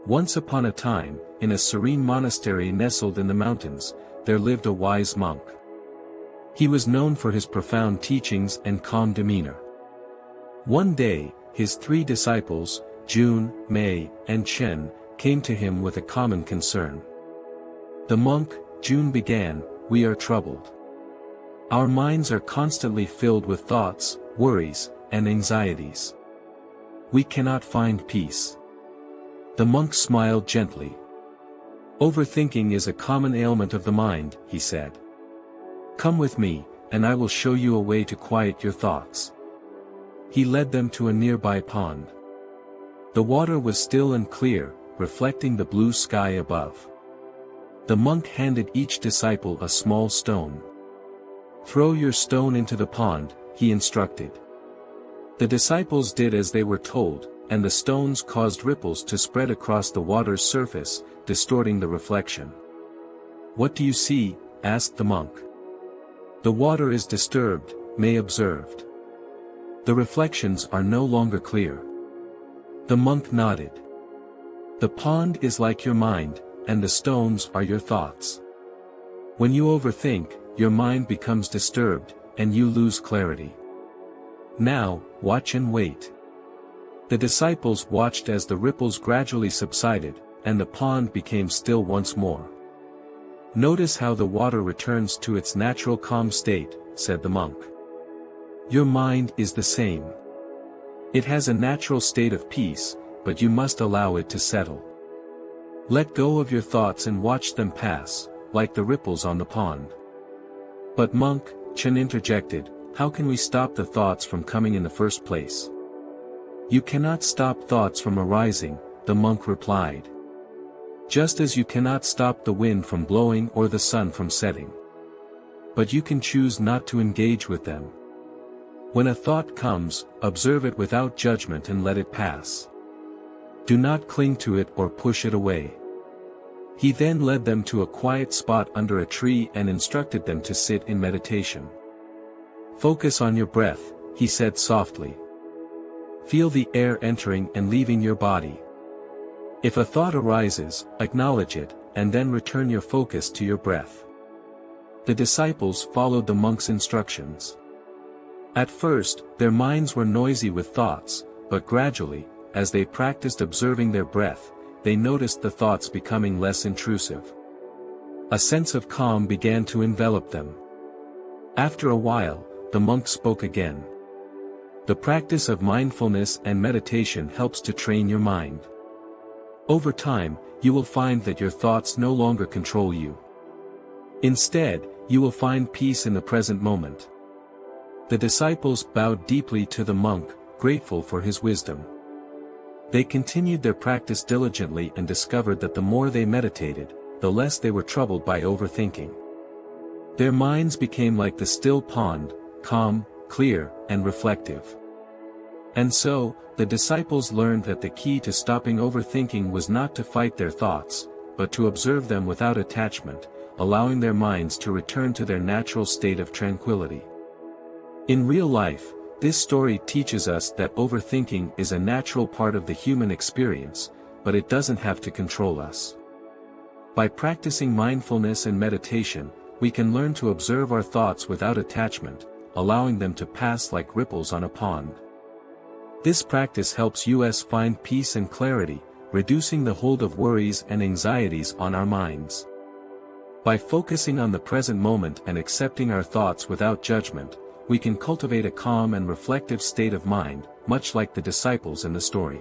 Once upon a time, in a serene monastery nestled in the mountains, there lived a wise monk. He was known for his profound teachings and calm demeanor. One day, his 3 disciples, June, Mei, and Chen, came to him with a common concern. The monk, June, began, "We are troubled. Our minds are constantly filled with thoughts, worries, and anxieties. We cannot find peace." The monk smiled gently. "Overthinking is a common ailment of the mind," he said. "Come with me, and I will show you a way to quiet your thoughts." He led them to a nearby pond. The water was still and clear, reflecting the blue sky above. The monk handed each disciple a small stone. "Throw your stone into the pond," he instructed. The disciples did as they were told, and the stones caused ripples to spread across the water's surface, distorting the reflection. "What do you see?" asked the monk. "The water is disturbed," Mei observed. "The reflections are no longer clear." The monk nodded. "The pond is like your mind, and the stones are your thoughts. When you overthink, your mind becomes disturbed, and you lose clarity. Now, watch and wait." The disciples watched as the ripples gradually subsided, and the pond became still once more. "Notice how the water returns to its natural calm state," said the monk. "Your mind is the same. It has a natural state of peace, but you must allow it to settle. Let go of your thoughts and watch them pass, like the ripples on the pond." "But monk," Chen interjected, "how can we stop the thoughts from coming in the first place?" "You cannot stop thoughts from arising," the monk replied. "Just as you cannot stop the wind from blowing or the sun from setting. But you can choose not to engage with them. When a thought comes, observe it without judgment and let it pass. Do not cling to it or push it away." He then led them to a quiet spot under a tree and instructed them to sit in meditation. "Focus on your breath," he said softly. "Feel the air entering and leaving your body. If a thought arises, acknowledge it, and then return your focus to your breath." The disciples followed the monk's instructions. At first, their minds were noisy with thoughts, but gradually, as they practiced observing their breath, they noticed the thoughts becoming less intrusive. A sense of calm began to envelop them. After a while, the monk spoke again. "The practice of mindfulness and meditation helps to train your mind. Over time, you will find that your thoughts no longer control you. Instead, you will find peace in the present moment." The disciples bowed deeply to the monk, grateful for his wisdom. They continued their practice diligently and discovered that the more they meditated, the less they were troubled by overthinking. Their minds became like the still pond, calm, clear, and reflective. And so, the disciples learned that the key to stopping overthinking was not to fight their thoughts, but to observe them without attachment, allowing their minds to return to their natural state of tranquility. In real life, this story teaches us that overthinking is a natural part of the human experience, but it doesn't have to control us. By practicing mindfulness and meditation, we can learn to observe our thoughts without attachment, allowing them to pass like ripples on a pond. This practice helps us find peace and clarity, reducing the hold of worries and anxieties on our minds. By focusing on the present moment and accepting our thoughts without judgment, we can cultivate a calm and reflective state of mind, much like the disciples in the story.